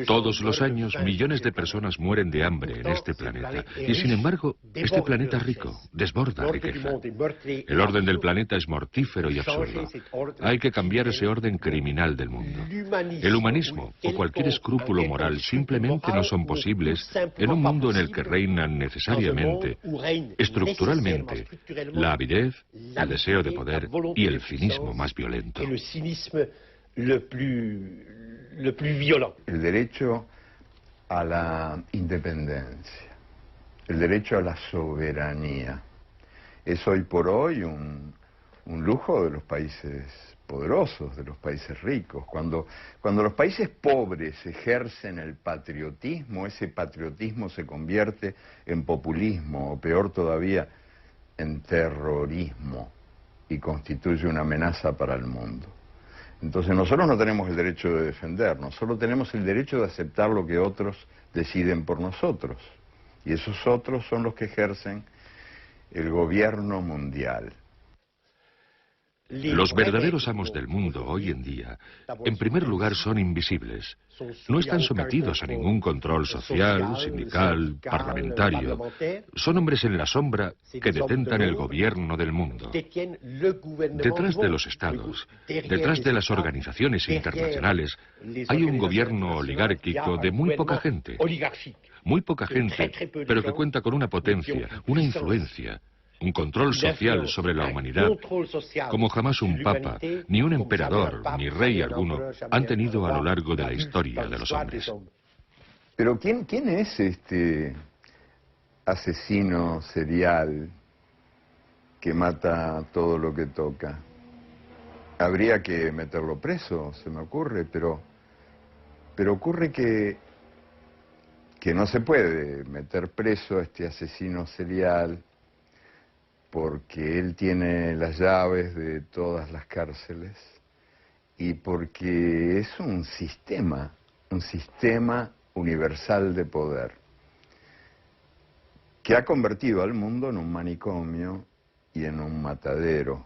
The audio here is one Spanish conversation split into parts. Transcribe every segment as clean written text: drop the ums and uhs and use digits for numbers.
Todos los años, millones de personas mueren de hambre en este planeta. Y sin embargo, este planeta rico desborda riqueza. El orden del planeta es mortífero y absurdo. Hay que cambiar ese orden criminal del mundo. El humanismo o cualquier escrúpulo moral simplemente no son posibles en un mundo en el que reinan necesariamente, estructuralmente, la avidez, el deseo de poder y el cinismo más violento. El derecho a la independencia, el derecho a la soberanía, es hoy por hoy un lujo de los países poderosos, de los países ricos. Cuando los países pobres ejercen el patriotismo, ese patriotismo se convierte en populismo, o peor todavía, en terrorismo, y constituye una amenaza para el mundo. Entonces nosotros no tenemos el derecho de defendernos, solo tenemos el derecho de aceptar lo que otros deciden por nosotros. Y esos otros son los que ejercen el gobierno mundial. Los verdaderos amos del mundo hoy en día, en primer lugar, son invisibles. No están sometidos a ningún control social, sindical, parlamentario. Son hombres en la sombra que detentan el gobierno del mundo. Detrás de los estados, detrás de las organizaciones internacionales, hay un gobierno oligárquico de muy poca gente. Muy poca gente, pero que cuenta con una potencia, una influencia, un control social sobre la humanidad, como jamás un papa, ni un emperador, ni rey alguno han tenido a lo largo de la historia de los hombres. Pero ¿quién es este asesino serial que mata todo lo que toca? Habría que meterlo preso, se me ocurre, pero ocurre que no se puede meter preso a este asesino serial porque él tiene las llaves de todas las cárceles y porque es un sistema universal de poder que ha convertido al mundo en un manicomio y en un matadero.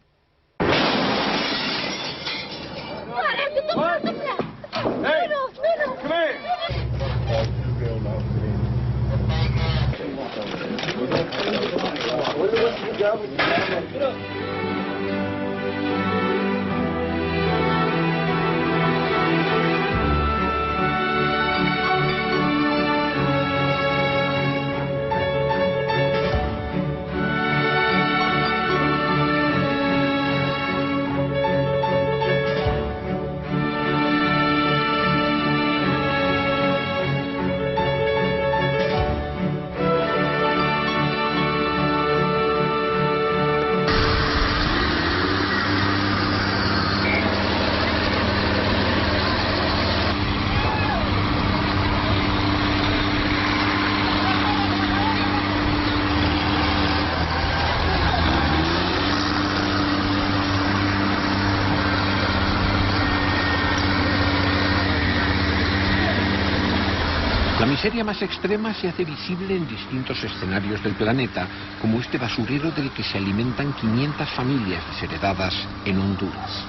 La miseria más extrema se hace visible en distintos escenarios del planeta, como este basurero del que se alimentan 500 familias desheredadas en Honduras.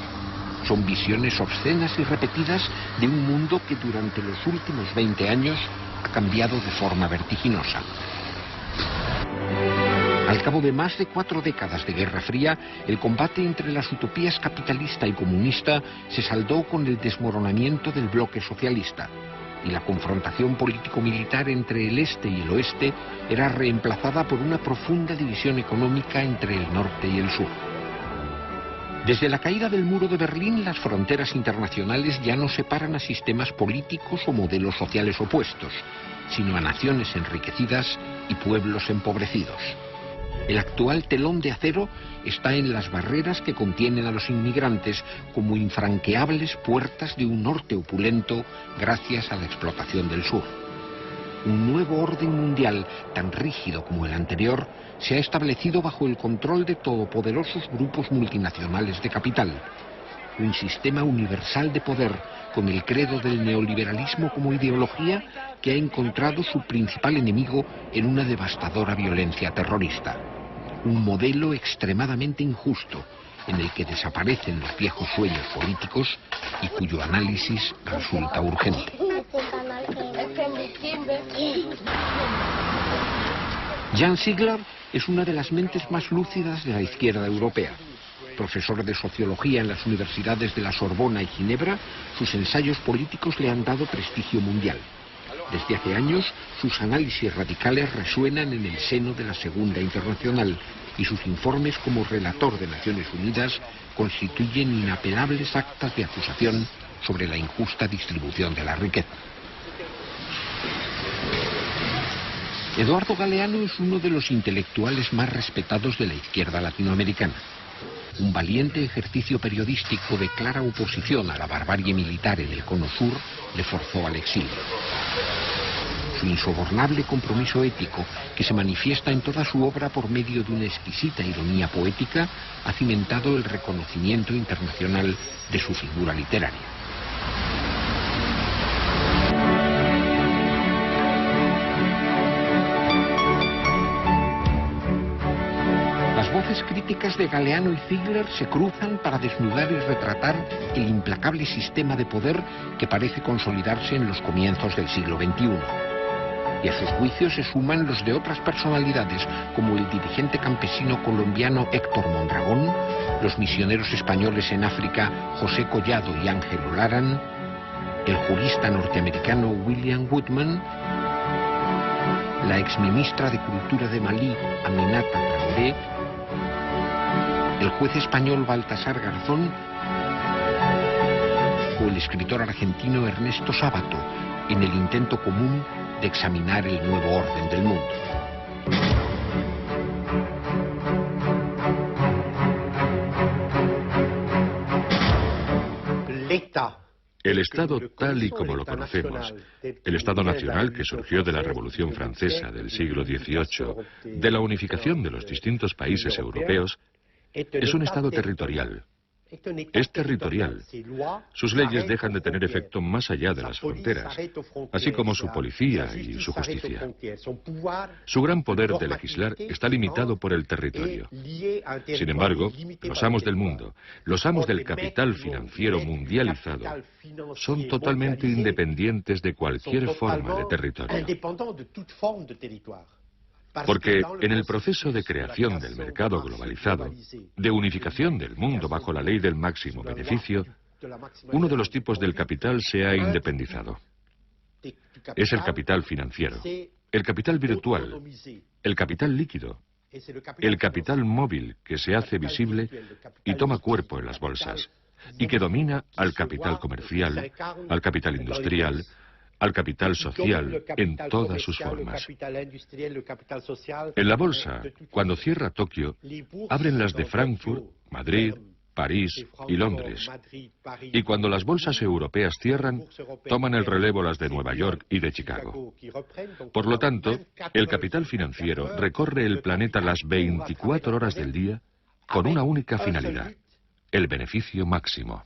Son visiones obscenas y repetidas de un mundo que durante los últimos 20 años ha cambiado de forma vertiginosa. Al cabo de más de 4 décadas de Guerra Fría, el combate entre las utopías capitalista y comunista se saldó con el desmoronamiento del bloque socialista, y la confrontación político-militar entre el este y el oeste era reemplazada por una profunda división económica entre el norte y el sur. Desde la caída del muro de Berlín, las fronteras internacionales ya no separan a sistemas políticos o modelos sociales opuestos, sino a naciones enriquecidas y pueblos empobrecidos. El actual telón de acero está en las barreras que contienen a los inmigrantes como infranqueables puertas de un norte opulento gracias a la explotación del sur. Un nuevo orden mundial, tan rígido como el anterior, se ha establecido bajo el control de todopoderosos grupos multinacionales de capital. un sistema universal de poder con el credo del neoliberalismo como ideología que ha encontrado su principal enemigo en una devastadora violencia terrorista. Un modelo extremadamente injusto en el que desaparecen los viejos sueños políticos y cuyo análisis resulta urgente. Jan Ziegler es una de las mentes más lúcidas de la izquierda europea. Profesor de sociología en las universidades de la Sorbona y Ginebra, sus ensayos políticos le han dado prestigio mundial. Desde hace años, sus análisis radicales resuenan en el seno de la Segunda Internacional y sus informes como relator de Naciones Unidas constituyen inapelables actas de acusación sobre la injusta distribución de la riqueza. Eduardo Galeano es uno de los intelectuales más respetados de la izquierda latinoamericana. Un valiente ejercicio periodístico de clara oposición a la barbarie militar en el Cono Sur le forzó al exilio. Su insobornable compromiso ético, que se manifiesta en toda su obra por medio de una exquisita ironía poética, ha cimentado el reconocimiento internacional de su figura literaria. Las voces críticas de Galeano y Ziegler se cruzan para desnudar y retratar el implacable sistema de poder que parece consolidarse en los comienzos del siglo XXI. Y a sus juicios se suman los de otras personalidades, como el dirigente campesino colombiano Héctor Mondragón, los misioneros españoles en África José Collado y Ángelo Laran, el jurista norteamericano William Woodman, la exministra de Cultura de Malí, Aminata Traoré, el juez español Baltasar Garzón o el escritor argentino Ernesto Sábato, en el intento común de examinar el nuevo orden del mundo. El Estado tal y como lo conocemos, el Estado nacional que surgió de la Revolución Francesa del siglo XVIII, de la unificación de los distintos países europeos, es un Estado territorial. Es territorial. Sus leyes dejan de tener efecto más allá de las fronteras, así como su policía y su justicia. Su gran poder de legislar está limitado por el territorio. Sin embargo, los amos del mundo, los amos del capital financiero mundializado, son totalmente independientes de cualquier forma de territorio. Porque en el proceso de creación del mercado globalizado, de unificación del mundo bajo la ley del máximo beneficio, uno de los tipos del capital se ha independizado. Es el capital financiero, el capital virtual, el capital líquido, el capital móvil que se hace visible y toma cuerpo en las bolsas, y que domina al capital comercial, al capital industrial, al capital social en todas sus formas. En la bolsa, cuando cierra Tokio, abren las de Frankfurt, Madrid, París y Londres. Y cuando las bolsas europeas cierran, toman el relevo las de Nueva York y de Chicago. Por lo tanto, el capital financiero recorre el planeta las 24 horas del día con una única finalidad: el beneficio máximo.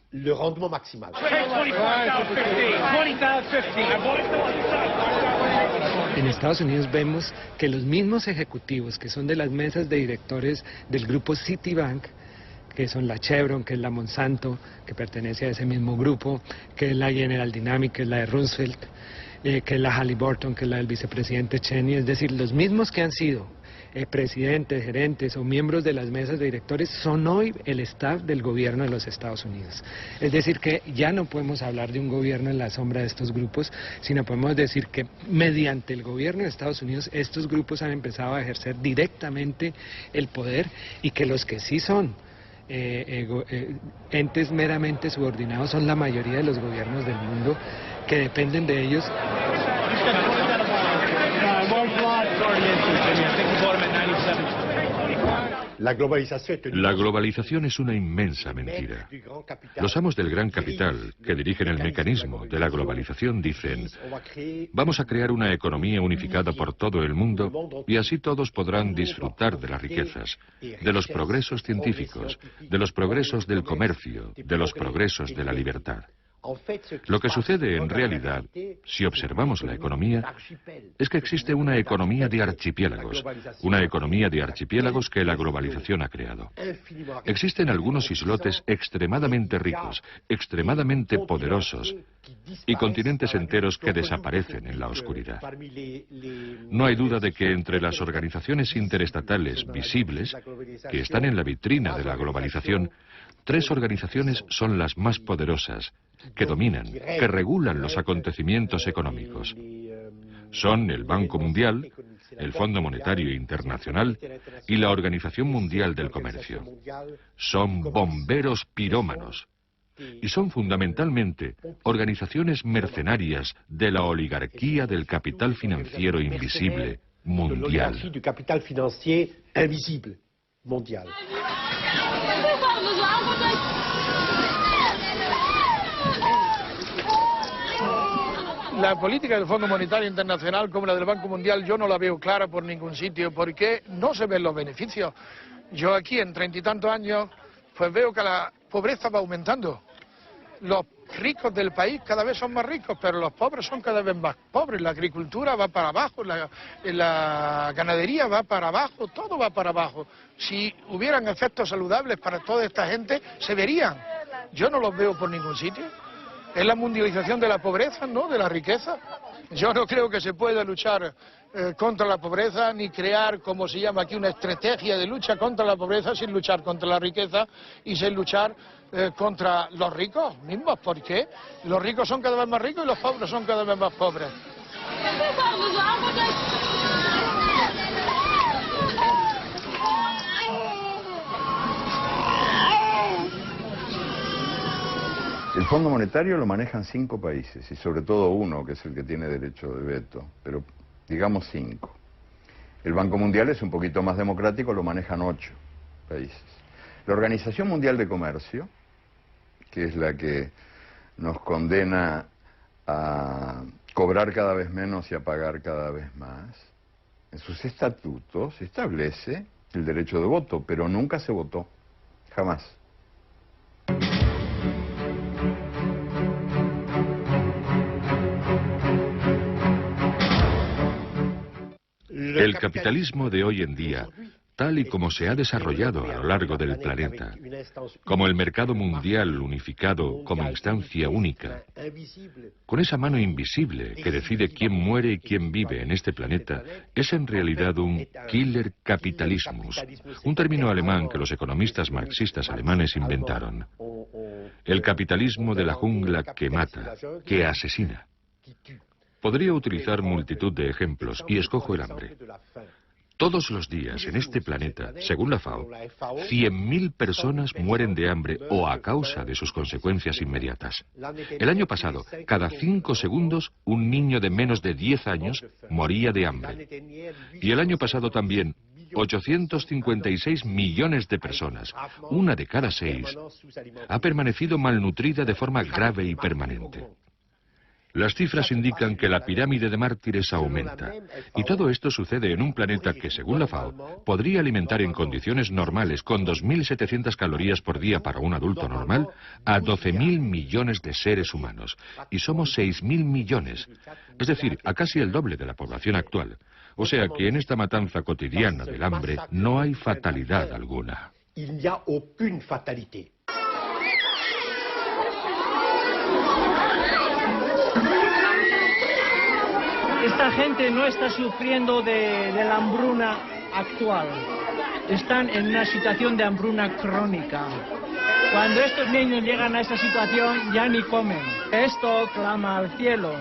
En Estados Unidos vemos que los mismos ejecutivos que son de las mesas de directores del grupo Citibank, que son la Chevron, que es la Monsanto, que pertenece a ese mismo grupo, que es la General Dynamics, que es la de Roosevelt, que es la Halliburton, que es la del vicepresidente Cheney, es decir, los mismos que han sido presidentes, gerentes o miembros de las mesas de directores son hoy el staff del gobierno de los Estados Unidos. Es decir, que ya no podemos hablar de un gobierno en la sombra de estos grupos, sino podemos decir que mediante el gobierno de Estados Unidos estos grupos han empezado a ejercer directamente el poder, y que los que sí son entes meramente subordinados son la mayoría de los gobiernos del mundo, que dependen de ellos. La globalización es una inmensa mentira. Los amos del gran capital, que dirigen el mecanismo de la globalización, dicen: vamos a crear una economía unificada por todo el mundo y así todos podrán disfrutar de las riquezas, de los progresos científicos, de los progresos del comercio, de los progresos de la libertad. Lo que sucede en realidad, si observamos la economía, es que existe una economía de archipiélagos que la globalización ha creado. Existen algunos islotes extremadamente ricos, extremadamente poderosos, y continentes enteros que desaparecen en la oscuridad. No hay duda de que entre las organizaciones interestatales visibles, que están en la vitrina de la globalización, 3 organizaciones son las más poderosas, que dominan, que regulan los acontecimientos económicos. Son el Banco Mundial, el Fondo Monetario Internacional y la Organización Mundial del Comercio. Son bomberos pirómanos y son fundamentalmente organizaciones mercenarias de la oligarquía del capital financiero invisible mundial. La política del Fondo Monetario Internacional como la del Banco Mundial yo no la veo clara por ningún sitio porque no se ven los beneficios. Yo aquí en 30 y tantos años pues veo que la pobreza va aumentando. Los ricos del país cada vez son más ricos, pero los pobres son cada vez más pobres. La agricultura va para abajo, la ganadería va para abajo, todo va para abajo. Si hubieran efectos saludables para toda esta gente, se verían. Yo no los veo por ningún sitio. Es la mundialización de la pobreza, ¿no?, de la riqueza. Yo no creo que se pueda luchar contra la pobreza, ni crear, como se llama aquí, una estrategia de lucha contra la pobreza sin luchar contra la riqueza y sin luchar contra los ricos mismos. ¿Por qué? Los ricos son cada vez más ricos y los pobres son cada vez más pobres. El Fondo Monetario lo manejan 5 países, y sobre todo uno, que es el que tiene derecho de veto, pero digamos 5. El Banco Mundial es un poquito más democrático, lo manejan 8 países. La Organización Mundial de Comercio, que es la que nos condena a cobrar cada vez menos y a pagar cada vez más, en sus estatutos establece el derecho de voto, pero nunca se votó, jamás. El capitalismo de hoy en día, tal y como se ha desarrollado a lo largo del planeta, como el mercado mundial unificado como instancia única, con esa mano invisible que decide quién muere y quién vive en este planeta, es en realidad un killer capitalismus, un término alemán que los economistas marxistas alemanes inventaron. El capitalismo de la jungla que mata, que asesina. Podría utilizar multitud de ejemplos y escojo el hambre. Todos los días en este planeta, según la FAO, 100.000 personas mueren de hambre o a causa de sus consecuencias inmediatas. El año pasado, cada 5 segundos, un niño de menos de 10 años moría de hambre. Y el año pasado también, 856 millones de personas, una de cada 6, ha permanecido malnutrida de forma grave y permanente. Las cifras indican que la pirámide de mártires aumenta, y todo esto sucede en un planeta que, según la FAO, podría alimentar en condiciones normales, con 2.700 calorías por día para un adulto normal, a 12.000 millones de seres humanos, y somos 6.000 millones, es decir, a casi el doble de la población actual. O sea que en esta matanza cotidiana del hambre no hay fatalidad alguna. Esta gente no está sufriendo de la hambruna actual. Están en una situación de hambruna crónica. Cuando estos niños llegan a esta situación ya ni comen. Esto clama al cielo.